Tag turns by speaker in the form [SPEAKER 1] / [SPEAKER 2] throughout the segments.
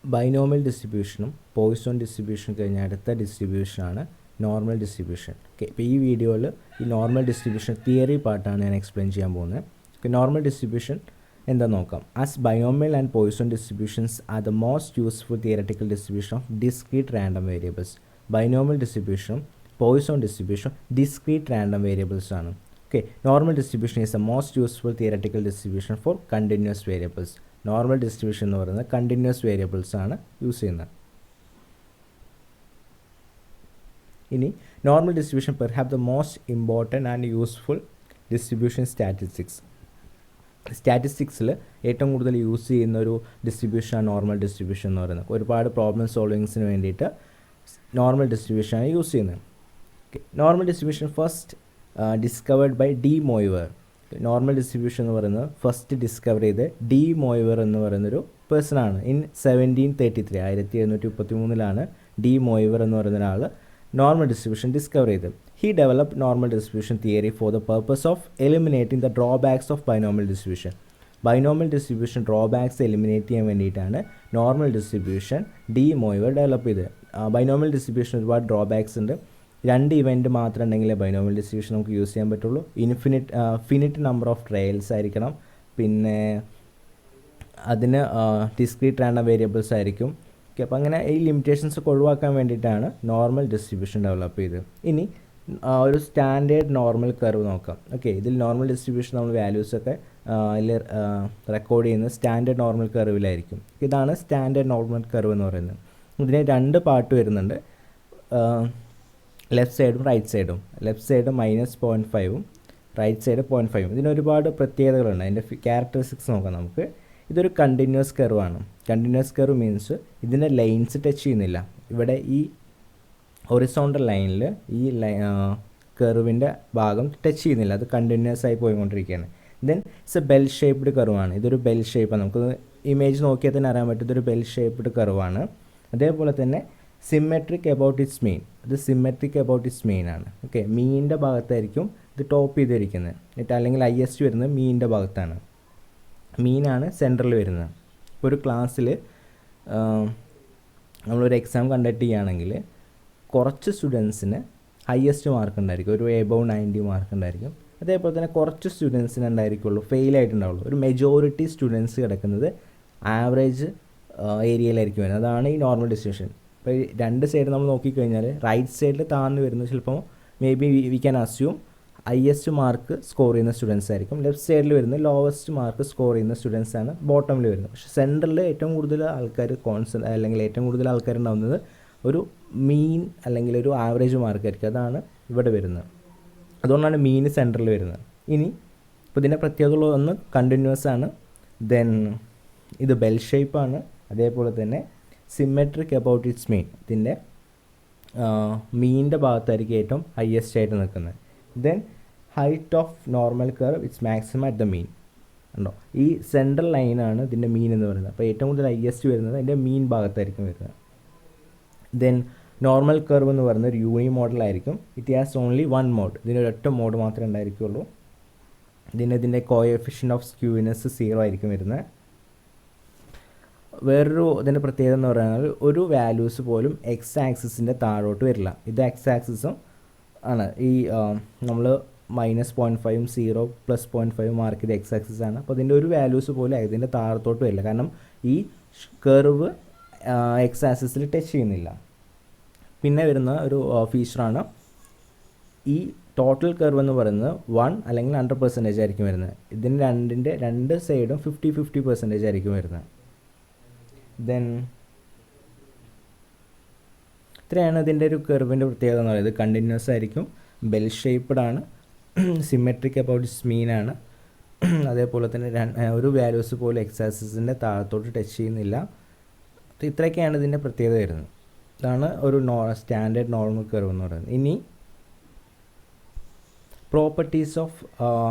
[SPEAKER 1] Binomial ഡിസ്ട്രിബ്യൂഷനും Poisson ഡിസ്ട്രിബ്യൂഷനും കഴിഞ്ഞ അടുത്ത ഡിസ്ട്രിബ്യൂഷനാണ് നോർമൽ ഡിസ്ട്രിബ്യൂഷൻ. ഓക്കെ, ഇപ്പോൾ ഈ വീഡിയോയിൽ ഈ നോർമൽ ഡിസ്ട്രിബ്യൂഷൻ തിയറി പാർട്ടാണ് ഞാൻ എക്സ്പ്ലെയിൻ ചെയ്യാൻ പോകുന്നത്. ഓക്കെ, നോർമൽ ഡിസ്ട്രിബ്യൂഷൻ എന്താ നോക്കാം. As binomial and Poisson distributions are the most useful theoretical distribution of discrete random variables. Binomial ഡിസ്ട്രിബ്യൂഷനും Poisson distribution discrete random variables ആണ്. Okay, normal distribution is the most useful theoretical distribution for continuous variables. Normal distribution എന്ന് പറയുന്നത് continuous variables ആണ് use ചെയ്യുന്നത്. ഇനി normal distribution perhaps the most important and useful distribution statistics. സ്റ്റാറ്റിസ്റ്റിക്സിൽ ഏറ്റവും കൂടുതൽ use ചെയ്യുന്ന ഒരു ഡിസ്ട്രിബ്യൂഷനാണ് നോർമൽ ഡിസ്ട്രിബ്യൂഷൻ എന്ന് പറയുന്നത്. ഒരുപാട് പ്രോബ്ലം സോൾവിങ്സിന് വേണ്ടിയിട്ട് നോർമൽ ഡിസ്ട്രിബ്യൂഷനാണ് യൂസ് ചെയ്യുന്നത്. Okay, normal distribution first discovered by De Moivre. Normal distribution എന്ന് പറയുന്നത് ഫസ്റ്റ് ഡിസ്കവർ ചെയ്ത് ഡി മോയിവർ എന്ന് പറയുന്നൊരു പേഴ്സണാണ്. ഇൻ 1733 1733 ഡി മോയിവർ എന്ന് പറയുന്ന ഒരാൾ നോർമൽ ഡിസ്ട്രിബ്യൂഷൻ ഡിസ്കവർ ചെയ്ത്. He developed normal distribution theory for the purpose of eliminating the drawbacks of binomial distribution. Binomial distribution drawbacks eliminate ചെയ്യാൻ വേണ്ടിയിട്ടാണ് നോർമൽ ഡിസ്ട്രിബ്യൂഷൻ ഡി മോയിവർ ഡെവലപ്പ് ചെയ്തത്. Binomial distribution ഒരുപാട് drawbacks ഉണ്ട്. 2 event മാത്രം ഉണ്ടെങ്കിലേ ബൈനോമിയൽ ഡിസ്ട്രിബ്യൂഷൻ നമുക്ക് use ചെയ്യാൻ പറ്റുള്ളൂ. ഫിനിറ്റ് നമ്പർ ഓഫ് ട്രയൽസ് ആയിരിക്കണം, പിന്നെ അതിന് ഡിസ്ക്രീറ്റ് റാൻഡം വേരിയബിൾസ് ആയിരിക്കും. ഓക്കെ, അപ്പോൾ അങ്ങനെ ഈ ലിമിറ്റേഷൻസ് ഒക്കെ ഒഴിവാക്കാൻ വേണ്ടിയിട്ടാണ് നോർമൽ ഡിസ്ട്രിബ്യൂഷൻ ഡെവലപ്പ് ചെയ്തത്. ഇനി ഒരു സ്റ്റാൻഡേർഡ് നോർമൽ കർവ് നോക്കാം. ഓക്കെ, ഇതിൽ നോർമൽ ഡിസ്ട്രിബ്യൂഷൻ നമ്മൾ വാല്യൂസൊക്കെ അതിൽ റെക്കോർഡ് ചെയ്യുന്നത് സ്റ്റാൻഡേർഡ് നോർമൽ കർവിലായിരിക്കും. ഇതാണ് സ്റ്റാൻഡേർഡ് നോർമൽ കർവ് എന്ന് പറയുന്നത്. ഇതിന് 2 പാർട്ട് വരുന്നുണ്ട്, ലെഫ്റ്റ് സൈഡും റൈറ്റ് സൈഡും. ലെഫ്റ്റ് സൈഡ് -0.5ഉം റൈറ്റ് സൈഡ് 0.5ഉം. ഇതിന് ഒരുപാട് പ്രത്യേകതകളുണ്ട്. അതിൻ്റെ ക്യാരക്ടറിസ്റ്റിക്സ് നോക്കാം നമുക്ക്. ഇതൊരു കണ്ടിന്യൂസ് കർവാണ്. കണ്ടിന്യൂസ് കർവ് മീൻസ് ഇതിൻ്റെ ലൈൻസ് ടച്ച് ചെയ്യുന്നില്ല. ഇവിടെ ഈ ഹൊറിസോണ്ടൽ ലൈനിൽ ഈ കർവിൻ്റെ ഭാഗം ടച്ച് ചെയ്യുന്നില്ല, അത് കണ്ടിന്യൂസ് ആയി പോയിക്കൊണ്ടിരിക്കുകയാണ്. Then it's a bell shaped കർവാണ്. ഇതൊരു ബെൽ ഷേപ്പാണ്. നമുക്ക് ഇമേജ് നോക്കിയാൽ തന്നെ അറിയാൻ പറ്റും ഇതൊരു ബെൽ ഷേപ്പ്ഡ് കർവാണ്. അതേപോലെ തന്നെ സിമെട്രിക് അബൌട്ട് ഇറ്റ്സ് മീൻ. ഇത് സിമെട്രിക് അബൌട്ട് ഇറ്റ്സ് മീൻ ആണ്. ഓക്കെ, മീനിൻ്റെ ഭാഗത്തായിരിക്കും ഇത് ടോപ്പ് ചെയ്തിരിക്കുന്നത്. എന്നിട്ട് അല്ലെങ്കിൽ ഹൈയസ്റ്റ് വരുന്നത് മീനിൻ്റെ ഭാഗത്താണ്. മീനാണ് സെൻറ്ററിൽ വരുന്നത്. ഇപ്പോൾ ഒരു ക്ലാസ്സിൽ നമ്മളൊരു എക്സാം കണ്ടക്ട് ചെയ്യുകയാണെങ്കിൽ കുറച്ച് സ്റ്റുഡൻസിന് ഹയസ്റ്റ് മാർക്ക് ഉണ്ടായിരിക്കും, ഒരു എബവ് 90 മാർക്ക് ഉണ്ടായിരിക്കും. അതേപോലെ തന്നെ കുറച്ച് സ്റ്റുഡൻസിന് ഉണ്ടായിരിക്കുള്ളൂ ഫെയിലായിട്ടുണ്ടാവുള്ളൂ. ഒരു മെജോറിറ്റി സ്റ്റുഡൻസ് കിടക്കുന്നത് ആവറേജ് ഏരിയയിലായിരിക്കും വരുന്നത്. അതാണ് ഈ നോർമൽ ഡിസ്ട്രിബ്യൂഷൻ. ഇപ്പോൾ ഈ 2 സൈഡ് നമ്മൾ നോക്കിക്കഴിഞ്ഞാൽ റൈറ്റ് സൈഡിൽ താഴ്ന്നു വരുന്നത് ചിലപ്പോൾ may be we can assume highest mark score ചെയ്യുന്ന സ്റ്റുഡൻസ് ആയിരിക്കും. ലെഫ്റ്റ് സൈഡിൽ വരുന്നത് ലോവസ്റ്റ് മാർക്ക് സ്കോർ ചെയ്യുന്ന സ്റ്റുഡൻസ് ആണ് ബോട്ടമിൽ വരുന്നത്. പക്ഷേ സെൻറ്ററിൽ ഏറ്റവും കൂടുതൽ ആൾക്കാർ അല്ലെങ്കിൽ ഏറ്റവും കൂടുതൽ ആൾക്കാരുണ്ടാവുന്നത് ഒരു മീൻ അല്ലെങ്കിൽ ഒരു ആവറേജ് മാർക്കായിരിക്കും. അതാണ് ഇവിടെ വരുന്നത്. അതുകൊണ്ടാണ് മീൻ സെൻറ്ററിൽ വരുന്നത്. ഇനി ഇപ്പോൾ ഇതിൻ്റെ പ്രത്യേകതകൾ ഒന്ന് കണ്ടിന്യൂസ് ആണ്, ദെൻ ഇത് ബെൽ ഷേപ്പാണ്, അതേപോലെ തന്നെ സിമെട്രിക് അബൌട്ട് ഇറ്റ്സ് മീൻ. ഇതിൻ്റെ മീനിൻ്റെ ഭാഗത്തായിരിക്കും ഏറ്റവും ഹയസ്റ്റ് ആയിട്ട് നിൽക്കുന്നത്. Then height of normal curve its maximum at the mean. ഉണ്ടോ, ഈ സെൻട്രൽ ലൈനാണ് ഇതിൻ്റെ മീൻ എന്ന് പറയുന്നത്. അപ്പോൾ ഏറ്റവും കൂടുതൽ ഹയസ്റ്റ് വരുന്നത് അതിൻ്റെ മീൻ ഭാഗത്തായിരിക്കും വരുന്നത്. ദെൻ നോർമൽ കർവ് എന്ന് പറയുന്നത് ഒരു യൂണി മോഡലായിരിക്കും. It has only 1 mode. ഇതിനൊരൊറ്റ മോഡ് മാത്രമേ ഉണ്ടായിരിക്കുള്ളൂ. ഇതിൻ്റെ കോഎഫിഷ്യൻ്റ് ഓഫ് സ്ക്യൂനെസ് 0 ആയിരിക്കും വരുന്നത്. വേറൊരു ഇതിൻ്റെ പ്രത്യേകത എന്ന് പറഞ്ഞാൽ ഒരു വാല്യൂസ് പോലും എക്സ് ആക്സിസിൻ്റെ താഴോട്ട് വരില്ല. ഇത് എക്സ് ആക്സിസും ആണ്. ഈ നമ്മൾ -0.5ഉം 0 +0.5 മാർക്ക് ചെയ്ത് എക്സ് ആക്സിസ് ആണ്. അപ്പോൾ അതിൻ്റെ ഒരു വാല്യൂസ് പോലും ഇതിൻ്റെ താഴത്തോട്ട് വരില്ല, കാരണം ഈ കർവ് എക്സ് ആക്സിസിൽ ടച്ച് ചെയ്യുന്നില്ല. പിന്നെ വരുന്ന ഒരു ഫീച്ചറാണ് ഈ ടോട്ടൽ കർവ് എന്ന് പറയുന്നത് 1 അല്ലെങ്കിൽ 100% ആയിരിക്കും വരുന്നത്. ഇതിൻ്റെ 2 സൈഡും 50-50% ആയിരിക്കും വരുന്നത്. ദെൻ ഇത്രയാണ് ഇതിൻ്റെ ഒരു കർവിൻ്റെ പ്രത്യേകത എന്ന് പറയുന്നത്. കണ്ടിന്യൂസ് ആയിരിക്കും, ബെൽ ഷേപ്പ്ഡ് ആണ്, സിമെട്രിക് അബൌട്ട് ഇറ്റ്സ് മീൻ ആണ്. അതേപോലെ തന്നെ ഒരു വാല്യൂസ് പോലും എക്സ് ആക്സിസിൻ്റെ താഴത്തോട്ട് ടച്ച് ചെയ്യുന്നില്ല. ഇത്രയൊക്കെയാണ് ഇതിൻ്റെ പ്രത്യേകത വരുന്നത്. ഇതാണ് ഒരു സ്റ്റാൻഡേർഡ് നോർമൽ കർവ് എന്ന് പറയുന്നത്. ഇനി പ്രോപ്പർട്ടീസ് ഓഫ്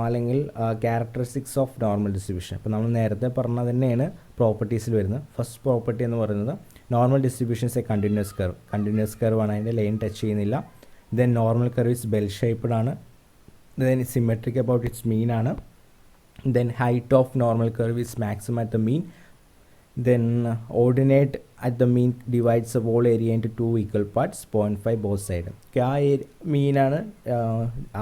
[SPEAKER 1] അല്ലെങ്കിൽ ക്യാരക്ടറിസ്റ്റിക്സ് ഓഫ് നോർമൽ ഡിസ്ട്രിബ്യൂഷൻ. അപ്പോൾ നമ്മൾ നേരത്തെ പറഞ്ഞത് തന്നെയാണ് പ്രോപ്പർട്ടീസിൽ വരുന്നത്. ഫസ്റ്റ് പ്രോപ്പർട്ടി എന്ന് പറയുന്നത് normal distributions A continuous curve. Continuous curve ആണ്, അതിൻ്റെ ലൈൻ ടച്ച് ചെയ്യുന്നില്ല. Then normal curve is bell shaped ആണ്. ദെൻ സിമെട്രിക് അബൌട്ട് ഇറ്റ്സ് മീൻ ആണ്. Then height of normal curve is maximum at the mean. Then ordinate at the mean divides the whole area into two equal parts, 0.5 both side. ആ മീനാണ്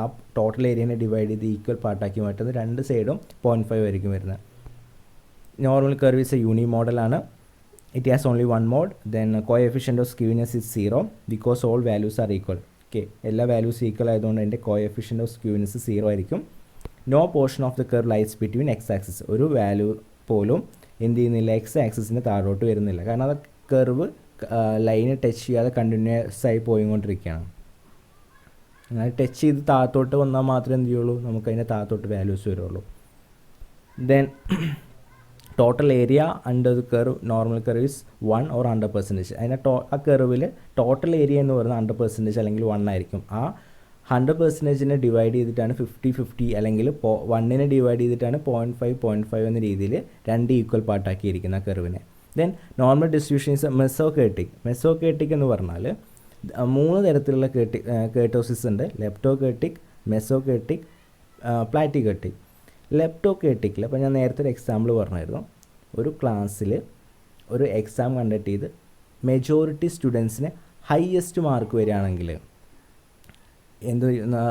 [SPEAKER 1] ആ total ഏരിയനെ divide ചെയ്ത് equal പാർട്ടാക്കി മാറ്റുന്നത്. രണ്ട് സൈഡും 0.5 ആയിരിക്കും വരുന്നത്. നോർമൽ കർവ് ഈസ് എ യൂണി മോഡലാണ്. It has only one mode. Then coefficient of skewness is 0 because all values are equal. Okay, എല്ലാ വാല്യൂസ് ഈക്വൽ ആയതുകൊണ്ട് അതിൻ്റെ കോഎഫിഷ്യൻ്റ് ഓഫ് സ്ക്യൂനെസ് 0 ആയിരിക്കും. No portion of the curve lies between x axis. ഒരു value പോലും എന്ത് ചെയ്യുന്നില്ല, x ആക്സിസിന് താഴോട്ട് വരുന്നില്ല. കാരണം അത് കർവ് ലൈന് ടച്ച് ചെയ്യാതെ കണ്ടിന്യൂസ് ആയി പോയിക്കൊണ്ടിരിക്കുകയാണ്. അങ്ങനെ ടച്ച് ചെയ്ത് താഴത്തോട്ട് വന്നാൽ മാത്രമേ എന്ത് ചെയ്യുള്ളൂ, നമുക്ക് അതിൻ്റെ താഴത്തോട്ട് വാല്യൂസ് വരുള്ളൂ. Then total area under the curve normal curve is 1 or 100%. അതിൻ്റെ ആ കർവിൽ ടോട്ടൽ ഏരിയ എന്ന് പറയുന്നത് 100% അല്ലെങ്കിൽ 1 ആയിരിക്കും. ആ 100%നെ ഡിവൈഡ് ചെയ്തിട്ടാണ് 50-50 അല്ലെങ്കിൽ 1നെ ഡിവൈഡ് ചെയ്തിട്ടാണ് 0.5 എന്ന രീതിയിൽ രണ്ട് ഈക്വൽ പാർട്ടാക്കിയിരിക്കുന്ന കർവിനെ. Then normal distribution is mesokurtic. Mesokurtic എന്ന് പറഞ്ഞാൽ 3 തരത്തിലുള്ള കേട്ടോസിസ് ഉണ്ട്. ലെപ്റ്റോകേട്ടിക്, മെസോകേട്ടിക്, പ്ലാറ്റികേട്ടിക്. ലെപ്റ്റോകേട്ടിക്കിൽ അപ്പോൾ ഞാൻ നേരത്തെ ഒരു എക്സാമ്പിൾ പറഞ്ഞായിരുന്നു. ഒരു ക്ലാസ്സിൽ ഒരു എക്സാം കണ്ടക്ട് ചെയ്ത് മെജോറിറ്റി സ്റ്റുഡൻസിന് ഹയസ്റ്റ് മാർക്ക് വരികയാണെങ്കിൽ എന്ത് ആ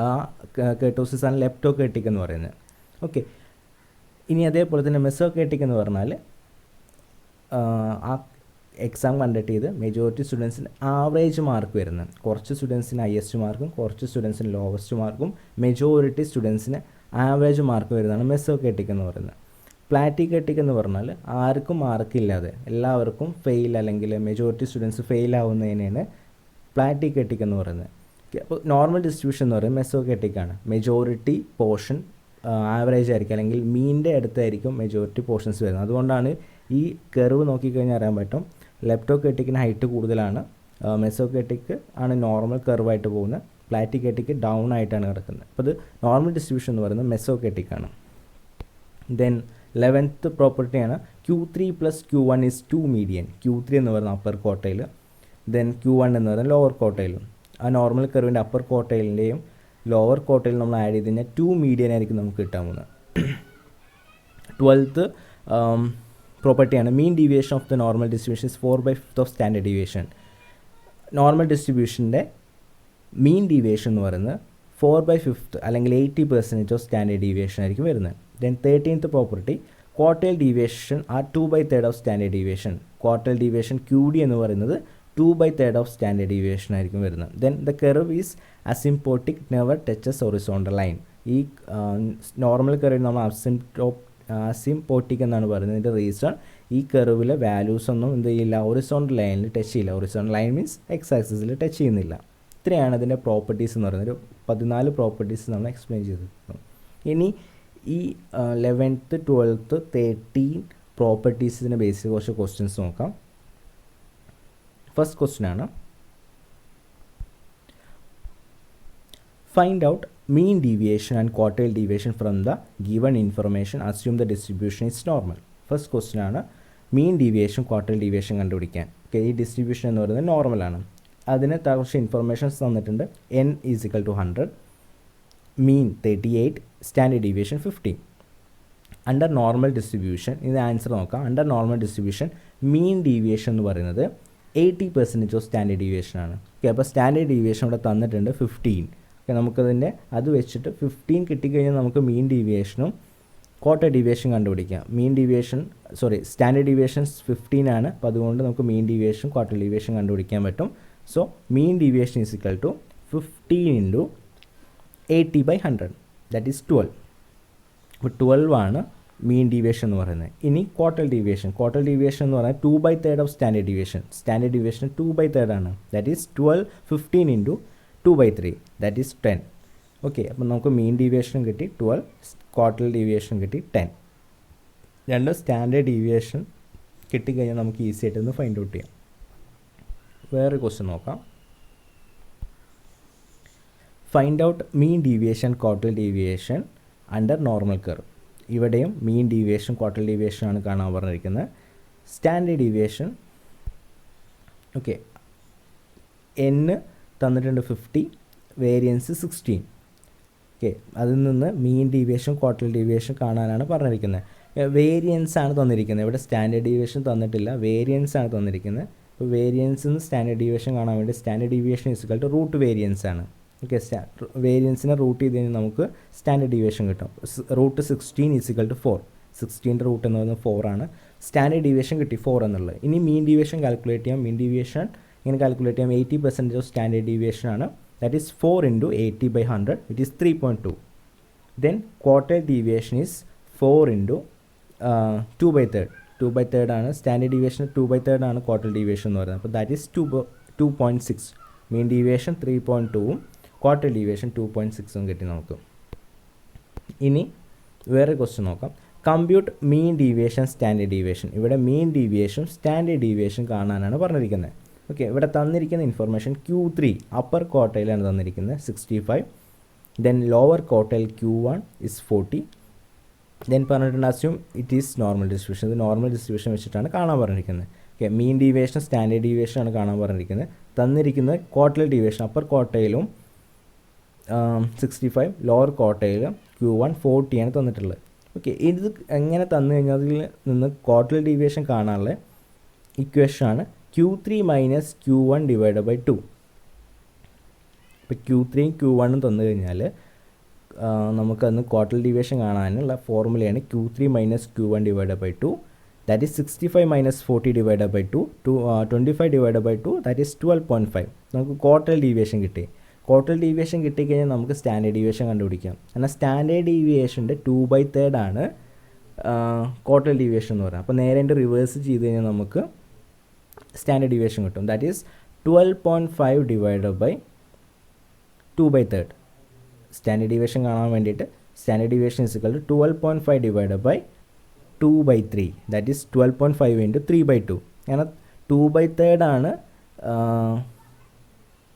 [SPEAKER 1] കേട്ടോസിസാണ് ലെപ്റ്റോകേട്ടിക് എന്ന് പറയുന്നത്. ഓക്കെ, ഇനി അതേപോലെ തന്നെ മെസോകേട്ടിക് എന്ന് പറഞ്ഞാൽ ആ എക്സാം കണ്ടക്ട് ചെയ്ത് മെജോറിറ്റി സ്റ്റുഡൻസിന് ആവറേജ് മാർക്ക് വരുന്നത്. കുറച്ച് സ്റ്റുഡൻസിന് ഹയസ്റ്റ് മാർക്കും കുറച്ച് സ്റ്റുഡൻസിന് ലോവസ്റ്റ് മാർക്കും മെജോറിറ്റി സ്റ്റുഡൻസിന് ആവറേജ് മാർക്ക് വരുന്നതാണ് മെസോകേട്ടിക് എന്ന് പറയുന്നത്. പ്ലാറ്റികേട്ടിക് എന്ന് പറഞ്ഞാൽ ആർക്കും മാർക്കില്ലാതെ എല്ലാവർക്കും ഫെയിൽ അല്ലെങ്കിൽ മെജോറിറ്റി സ്റ്റുഡൻസ് ഫെയിൽ ആവുന്നതിനാണ് പ്ലാറ്റികേട്ടിക് എന്ന് പറയുന്നത്. അപ്പോൾ നോർമൽ ഡിസ്ട്രിബ്യൂഷൻ എന്ന് പറയുന്നത് മെസോകേട്ടിക് ആണ്. മെജോറിറ്റി പോർഷൻ ആവറേജ് ആയിരിക്കും അല്ലെങ്കിൽ മീനിൻ്റെ അടുത്തായിരിക്കും മെജോറിറ്റി പോർഷൻസ് വരുന്നത്. അതുകൊണ്ടാണ് ഈ കർവ് നോക്കിക്കഴിഞ്ഞാൽ അറിയാൻ പറ്റും ലെപ്റ്റോകേട്ടിക്കിന് ഹൈറ്റ് കൂടുതലാണ്, മെസോകേട്ടിക് ആണ് നോർമൽ കർവായിട്ട് പോകുന്നത്, പ്ലാറ്റികേട്ടിക്ക് ഡൗൺ ആയിട്ടാണ് കിടക്കുന്നത്. അപ്പോൾ ഇത് നോർമൽ ഡിസ്ട്രിബ്യൂഷൻ എന്ന് പറയുന്നത് മെസോകേട്ടിക് ആണ്. ദെൻ 11th പ്രോപ്പർട്ടിയാണ് Q3 + Q1 is 2 median. Q3 എന്ന് പറയുന്നത് അപ്പർ ക്വാർട്ടൈൽ, ദെൻ Q1 എന്ന് പറയുന്നത് ലോവർ ക്വാർട്ടൈലും. ആ നോർമൽ കർവിൻ്റെ അപ്പർ ക്വാർട്ടൈലിൻ്റെയും ലോവർ ക്വാർട്ടൈലും നമ്മൾ ആഡ് ചെയ്ത് കഴിഞ്ഞാൽ 2 മീഡിയൻ ആയിരിക്കും നമുക്ക് കിട്ടാൻ പോകുന്നത്. 12th പ്രോപ്പർട്ടിയാണ് mean deviation of the normal distribution is 4/5 of standard deviation. Normal ഡിസ്ട്രിബ്യൂഷൻ്റെ മീൻ ഡീവിയേഷൻ എന്ന് പറയുന്നത് 4/5 അല്ലെങ്കിൽ 80% ഓഫ് സ്റ്റാൻഡേർഡ് ഡീവിയേഷൻ ആയിരിക്കും വരുന്നത്. Then 13th property quartile deviation are 2/3 of standard deviation. Quartile deviation QD എന്ന് പറയുന്നത് 2/3 ഓഫ് സ്റ്റാൻഡേർഡ് ഡീവിയേഷൻ ആയിരിക്കും വരുന്നത്. Then the curve is asymptotic never touches horizontal line. ഈ നോർമൽ കർവിൽ നമ്മൾ അസിംപോട്ടിക് എന്നാണ് പറയുന്നത്. ഇതിൻ്റെ റീസൺ ഈ കർവിലെ വാല്യൂസ് ഒന്നും എന്ത് ചെയ്യില്ല, ഹൊറിസോണ്ടൽ ലൈനിൽ ടച്ച് ചെയ്യില്ല. ഹൊറിസോണ്ടൽ ലൈൻ മീൻസ് എക്സ് ആക്സിസിൽ ടച്ച് ചെയ്യുന്നില്ല. ഇത്രയാണ് അതിൻ്റെ പ്രോപ്പർട്ടീസ് എന്ന് പറയുന്നത്. ഒരു 14 പ്രോപ്പർട്ടീസ് നമ്മൾ എക്സ്പ്ലെയിൻ ചെയ്തിട്ടുണ്ട്. ഇനി ഈ 11th 12th 13 പ്രോപ്പർട്ടീസിനെ ബേസ് ചെയ്ത് കുറച്ച് ക്വസ്റ്റ്യൻസ് നോക്കാം. ഫസ്റ്റ് ക്വസ്റ്റ്യൻ ആണ് find out mean deviation and quartile deviation from the given information assume the distribution is normal. First question ആണ് മീൻ ഡീവിയേഷൻ ക്വാർട്ടൈൽ ഡീവിയേഷൻ കണ്ടുപിടിക്കാൻ. ഓക്കെ, ഈ ഡിസ്ട്രിബ്യൂഷൻ എന്ന് പറയുന്നത് നോർമലാണ്. അതിന് കുറച്ച് ഇൻഫർമേഷൻസ് തന്നിട്ടുണ്ട്. n = 100, മീൻ 38, standard deviation 15. Under normal distribution ഇത് ആൻസർ നോക്കാം. അണ്ടർ നോർമൽ ഡിസ്ട്രിബ്യൂഷൻ മീൻ ഡീവിയേഷൻ എന്ന് പറയുന്നത് 80% ഓഫ് സ്റ്റാൻഡേർഡ് ഡീവിയേഷൻ ആണ്. ഓക്കെ, അപ്പോൾ സ്റ്റാൻഡേർഡ് ഡീവിയേഷൻ ഇവിടെ തന്നിട്ടുണ്ട് 15. ഓക്കെ, നമുക്കതിൻ്റെ അത് വെച്ചിട്ട് 15 കിട്ടിക്കഴിഞ്ഞാൽ നമുക്ക് മീൻ ഡീവിയേഷനും ക്വാർട്ടർ ഡീവിയേഷൻ കണ്ടുപിടിക്കാം. സ്റ്റാൻഡേർഡ് ഡീവിയേഷൻ 15 ആണ്. അപ്പോൾ അതുകൊണ്ട് നമുക്ക് മീൻ ഡീവിയേഷൻ ക്വാർട്ടർ ഡീവിയേഷൻ കണ്ടുപിടിക്കാൻ പറ്റും. So mean deviation is equal to 15 × 80/100 that is 12. അപ്പോൾ 12 ആണ് മീൻ ഡീവിയേഷൻ എന്ന് പറയുന്നത്. ഇനി ക്വാർട്ടർ ഡീവിയേഷൻ എന്ന് പറഞ്ഞാൽ 2/3 of standard deviation. Standard deviation 2/3 ആണ്. That is 15 × 2/3 that is 10. Okay, അപ്പോൾ നമുക്ക് മീൻ ഡീവിയേഷൻ കിട്ടി 12, ക്വാർട്ടർ ഡീവിയേഷൻ കിട്ടി 10. രണ്ട് സ്റ്റാൻഡേർഡ് ഡീവിയേഷൻ കിട്ടിക്കഴിഞ്ഞാൽ നമുക്ക് ഈസി ആയിട്ടൊന്ന് ഫൈൻഡ് ഔട്ട് ചെയ്യാം. വേറെ ക്വസ്റ്റ്യൻ നോക്കാം. Find out mean deviation quarter deviation under normal curve. ഇവിടെയും മീൻ ഡീവിയേഷൻ ക്വാർട്ടർ ഡീവിയേഷൻ ആണ് കാണാൻ പറഞ്ഞിരിക്കുന്നത്. സ്റ്റാൻഡേർഡ് ഡീവിയേഷൻ ഓക്കെ, n തന്നിട്ടുണ്ട് 50, വേരിയൻസ് 16. ഓക്കെ, അതിൽ നിന്ന് മീൻ ഡീവിയേഷൻ ക്വാർട്ടർ ഡീവിയേഷൻ കാണാനാണ് പറഞ്ഞിരിക്കുന്നത്. വേരിയൻസ് ആണ് തന്നിരിക്കുന്നത്. ഇവിടെ സ്റ്റാൻഡേർഡ് ഡീവിയേഷൻ തന്നിട്ടില്ല, വേരിയൻസ് ആണ് തന്നിരിക്കുന്നത്. അപ്പോൾ വേരിയൻസിൽ നിന്ന് സ്റ്റാൻഡേർഡ് ഡീവിയേഷൻ കാണാൻ വേണ്ടി standard deviation equal to root variance ആണ്. ഓക്കെ, വേരിയൻസിനെ റൂട്ട് ചെയ്ത് കഴിഞ്ഞാൽ നമുക്ക് സ്റ്റാൻഡേർഡ് ഡീവിയേഷൻ കിട്ടും. Root 16 equal to 4. 16ൻ്റെ റൂട്ട് എന്ന് പറയുന്നത് 4 ആണ്. സ്റ്റാൻഡേർഡ് ഡീവിയേഷൻ കിട്ടി 4 എന്നുള്ളത്. ഇനി മീൻ ഡീവിയേഷൻ കാൽക്കുലേറ്റ് ചെയ്യാം. മീൻ ഡീവിയേഷൻ ഇങ്ങനെ കാൽക്കുലേറ്റ് ചെയ്യാം. 80% ഓഫ് സ്റ്റാൻഡേർഡ് ഡീവിയേഷൻ ആണ്. That is 4 into 80/100 it is 3.2. Then quarter deviation is 4 into 2/3. 2/3 ആണ് സ്റ്റാൻഡേർഡ് ഡീവിയേഷൻ. 2/3 ആണ് ക്വാർട്ടർ ഡീവിയേഷൻ എന്ന് പറയുന്നത്. അപ്പോൾ ദാറ്റ് ഈസ് 2.6. മീൻ ഡീവിയേഷൻ 3.2ഉം ക്വാർട്ടർ ഡീവിയേഷൻ 2.6ഉം കിട്ടി നമുക്ക്. ഇനി വേറെ ക്വസ്റ്റ്യൻ നോക്കാം. Compute mean deviation standard deviation. ഇവിടെ മീൻ ഡീവിയേഷൻ സ്റ്റാൻഡേർഡ് ഡീവിയേഷൻ കാണാനാണ് പറഞ്ഞിരിക്കുന്നത്. ഓക്കെ, ഇവിടെ തന്നിരിക്കുന്ന ഇൻഫർമേഷൻ Q3 അപ്പർ ക്വാർട്ടൈലാണ് തന്നിരിക്കുന്നത് 65. Then lower quartile Q1 is 40. Then പറഞ്ഞിട്ടുണ്ട് assume it is normal distribution. ഇത് നോർമൽ ഡിസ്ട്രിബ്യൂഷൻ വെച്ചിട്ടാണ് കാണാൻ പറഞ്ഞിരിക്കുന്നത്. Okay, mean deviation standard deviation ആണ് കാണാൻ പറഞ്ഞിരിക്കുന്നത്. തന്നിരിക്കുന്നത് ക്വാർട്ടൈൽ ഡീവിയേഷൻ അപ്പർ ക്വാർട്ടൈലും 65, ലോവർ ക്വാർട്ടൈലും Q1 40 ആണ് തന്നിട്ടുള്ളത്. ഓക്കെ, ഇത് എങ്ങനെ തന്നു കഴിഞ്ഞാൽ അതിൽ നിന്ന് ക്വാർട്ടൈൽ ഡീവിയേഷൻ കാണാനുള്ള ഇക്വേഷൻ ആണ് Q3 minus Q1 divide by 2. ഇപ്പോൾ Q3യും Q1ഉം തന്നു കഴിഞ്ഞാൽ നമുക്കന്ന് ക്വാർട്ടർ ഡീവിയേഷൻ കാണാനുള്ള ഫോർമുലയാണ് Q3 minus Q1 divide by 2. That is 65 minus 40 divide by 2. 25 divide by 2 that is 12.5. നമുക്ക് ക്വാർട്ടർ ഡീവിയേഷൻ കിട്ടി. ക്വാർട്ടർ ഡീവിയേഷൻ കിട്ടിക്കഴിഞ്ഞാൽ നമുക്ക് സ്റ്റാൻഡേർഡ് ഡീവിയേഷൻ കണ്ടുപിടിക്കാം. എന്നാൽ സ്റ്റാൻഡേർഡ് ഡീവിയേഷൻ്റെ 2/3 ആണ് ക്വാർട്ടർ ഡീവിയേഷൻ എന്ന് പറയുന്നത്. അപ്പോൾ നേരെ എൻ്റെ റിവേഴ്സ് ചെയ്ത് കഴിഞ്ഞാൽ നമുക്ക് സ്റ്റാൻഡേർഡ് ഡീവിയേഷൻ കിട്ടും. That is 12.5 divide by 2/3. Standard deviation കാണാൻ വേണ്ടിയിട്ട് standard deviation is equal to 12.5 divide by 2/3. That is 12.5 into 3/2. കാരണം 2/3 ആണ്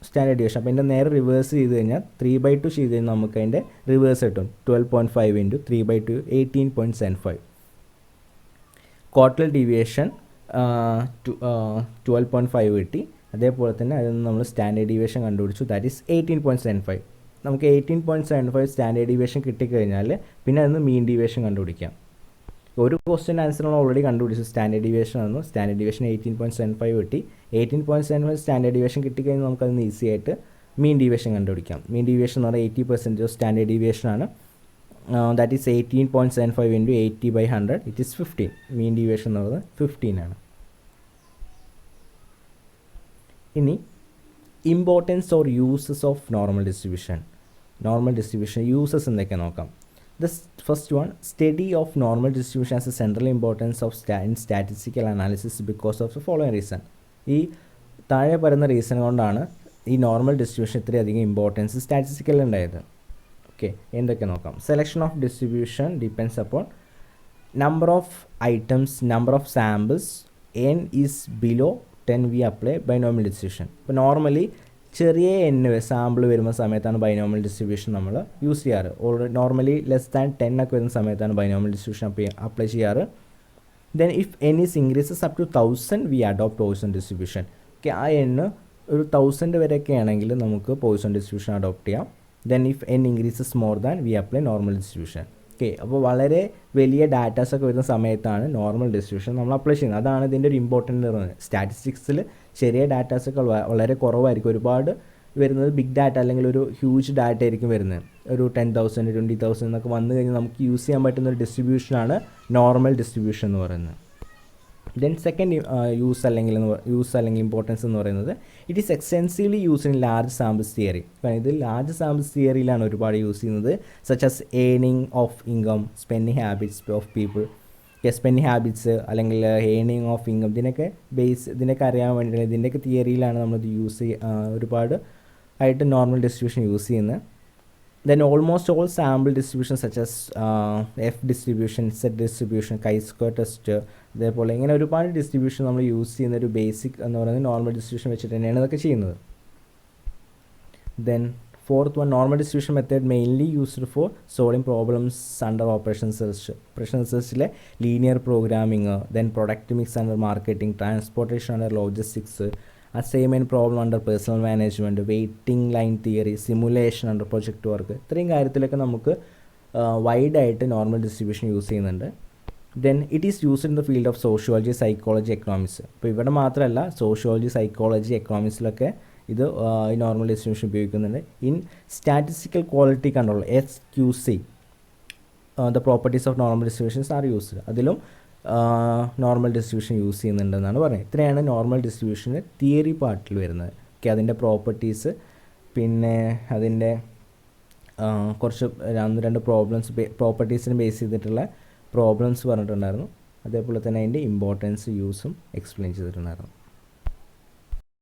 [SPEAKER 1] സ്റ്റാൻഡേർഡ് ഡീവിയേഷൻ. അപ്പോൾ അതിൻ്റെ നേരെ റിവേഴ്സ് ചെയ്ത് കഴിഞ്ഞാൽ 3/2 ചെയ്ത് കഴിഞ്ഞാൽ നമുക്ക് അതിൻ്റെ റിവേഴ്സ് കിട്ടും. 12.5 ഇൻറ്റു 3/2 18.75. ക്വാർട്ടർ ഡീവിയേഷൻ 12.5 കിട്ടി. അതേപോലെ തന്നെ അതിൽ നിന്ന് നമ്മൾ സ്റ്റാൻഡേർഡ് ഡീവിയേഷൻ കണ്ടുപിടിച്ചു. That is 18.75. നമുക്ക് 18.75 സ്റ്റാൻഡേർഡ് ഡീവിയേഷൻ കിട്ടിക്കഴിഞ്ഞാൽ പിന്നെ അതിന് മീൻ ഡീവിയേഷൻ കണ്ടുപിടിക്കാം. ഒരു ക്വസ്റ്റ്യൻ ആൻസർ നമ്മൾ ഓൾറെഡി കണ്ടുപിടിച്ചു. സ്റ്റാൻഡേർഡ് ഡീവിയേഷൻ ആയിരുന്നു. സ്റ്റാൻഡേർഡ് ഡീവിയേഷൻ 18.75 കിട്ടി. 18.75 സ്റ്റാൻഡേർഡ് ഡീവിയേഷൻ കിട്ടിക്കഴിഞ്ഞാൽ നമുക്കതിന് ഈസി ആയിട്ട് മീൻ ഡീവിയേഷൻ കണ്ടുപിടിക്കാം. മീൻ ഡീവിയേഷൻ എന്ന് പറഞ്ഞാൽ 80% ഓഫ് സ്റ്റാൻഡേർഡ് ഡീവിയേഷൻ ആണ്. That is 18.75 into 80/100 it is 15. Mean deviation എന്ന് പറയുന്നത് 15 ആണ്. ഇനി importance or uses of normal distribution. Normal distribution uses എന്തൊക്കെ നോക്കാം. The first one, study of normal distribution has a central importance of in statistical analysis because of the following reason. ഈ താഴെ പറയുന്ന reason കൊണ്ടാണ് ഈ നോർമൽ ഡിസ്ട്രിബ്യൂഷൻ ഇത്രയധികം importance statistical ഉണ്ടായത്. Okay, എന്തൊക്കെ നോക്കാം. Selection of distribution depends upon number of items, number of samples. n is below 10 we apply binomial distribution. ഇപ്പോൾ നോർമലി ചെറിയ സാമ്പിൾ വരുന്ന സമയത്താണ് ബൈനോമിയൽ ഡിസ്ട്രിബ്യൂഷൻ നമ്മൾ യൂസ് ചെയ്യാറ്. ഓൾറെഡി നോർമലി ലെസ് ദാൻ 10 ഒക്കെ വരുന്ന സമയത്താണ് ബൈനോമിയൽ ഡിസ്ട്രിബ്യൂഷൻ അപ്ലൈ ചെയ്യാറ്. Then if n is increases up to 1000 we adopt Poisson distribution. Okay, ആ n ഒരു 1000 വരെയൊക്കെ ആണെങ്കിൽ നമുക്ക് Poisson distribution അഡോപ്റ്റ് ചെയ്യാം. Then if n increases more than we apply normal distribution. Okay, അപ്പോൾ വളരെ വലിയ ഡാറ്റാസൊക്കെ വരുന്ന സമയത്താണ് നോർമൽ ഡിസ്ട്രിബ്യൂഷൻ നമ്മൾ അപ്ലൈ ചെയ്യുന്നത്. അതാണ് ഇതിൻ്റെ ഒരു ഇമ്പോർട്ടൻ്റ് പറയുന്നത്. സ്റ്റാറ്റിസ്റ്റിക്സിൽ ചെറിയ ഡാറ്റാസൊക്കെ വളരെ കുറവായിരിക്കും. ഒരുപാട് വരുന്നത് ബിഗ് ഡാറ്റ അല്ലെങ്കിൽ ഒരു ഹ്യൂജ് ഡാറ്റ ആയിരിക്കും വരുന്നത്. ഒരു 10,000 20,000 എന്നൊക്കെ വന്നു കഴിഞ്ഞാൽ നമുക്ക് യൂസ് ചെയ്യാൻ പറ്റുന്ന ഒരു ഡിസ്ട്രിബ്യൂഷനാണ് നോർമൽ ഡിസ്ട്രിബ്യൂഷൻ എന്ന് പറയുന്നത്. ദെൻ സെക്കൻഡ് യൂസ് അല്ലെങ്കിൽ ഇമ്പോർട്ടൻസ് എന്ന് പറയുന്നത് it is extensively use in large samples theory. ഇത് ലാർജ് സാമ്പിൾസ് തിയറിയിലാണ് ഒരുപാട് യൂസ് ചെയ്യുന്നത്. Such as earning of income, spending habits of people. Spending habits അല്ലെങ്കിൽ ഏണിംഗ് ഓഫ് ഇൻകം, ഇതിനൊക്കെ അറിയാൻ വേണ്ടിയിട്ട് ഇതിൻ്റെയൊക്കെ തിയറിയിലാണ് നമ്മളിത് ഒരുപാട് ആയിട്ട് നോർമൽ ഡിസ്ട്രിബ്യൂഷൻ യൂസ് ചെയ്യുന്നത്. Then almost all sample distributions such as F distribution, Z distribution, chi-square test, അതേപോലെ ഇങ്ങനെ ഒരുപാട് ഡിസ്ട്രിബ്യൂഷൻ നമ്മൾ യൂസ് ചെയ്യുന്ന ഒരു ബേസിക് എന്ന് പറയുന്നത് നോർമൽ ഡിസ്ട്രിബ്യൂഷൻ വെച്ചിട്ട് തന്നെയാണ് ഇതൊക്കെ ചെയ്യുന്നത്. Then fourth one, normal distribution method mainly used for solving problems under operation റിസർച്ചിലെ linear programming, then product mix under marketing, transportation under logistics, assignment problem under personnel management, waiting line theory, simulation under project work. ഇത്രയും കാര്യത്തിലൊക്കെ നമുക്ക് വൈഡായിട്ട് normal distribution use ചെയ്യുന്നുണ്ട്. Then it is used in the field of sociology, psychology, economics. ഇപ്പോൾ ഇവിടെ മാത്രമല്ല, sociology, psychology, എക്കണോമിക്സിലൊക്കെ ഇത് ഈ നോർമൽ ഡിസ്ട്രിബ്യൂഷൻ ഉപയോഗിക്കുന്നുണ്ട്. In statistical quality control SQC the properties of normal distributions are used. അതിലും നോർമൽ ഡിസ്ട്രിബ്യൂഷൻ യൂസ് ചെയ്യുന്നുണ്ടെന്നാണ് പറയുന്നത്. ഇത്രയാണ് നോർമൽ ഡിസ്ട്രിബ്യൂഷൻ്റെ തിയറി പാർട്ടിൽ വരുന്നത്. ഓക്കെ, അതിൻ്റെ പ്രോപ്പർട്ടീസ്, പിന്നെ അതിൻ്റെ കുറച്ച് രണ്ട് പ്രോപ്പർട്ടീസിനെ ബേസ് ചെയ്തിട്ടുള്ള പ്രോബ്ലംസ് പറഞ്ഞിട്ടുണ്ടായിരുന്നു. അതേപോലെ തന്നെ അതിൻ്റെ ഇമ്പോർട്ടൻസ്, യൂസും എക്സ്പ്ലെയിൻ ചെയ്തിട്ടുണ്ടായിരുന്നു.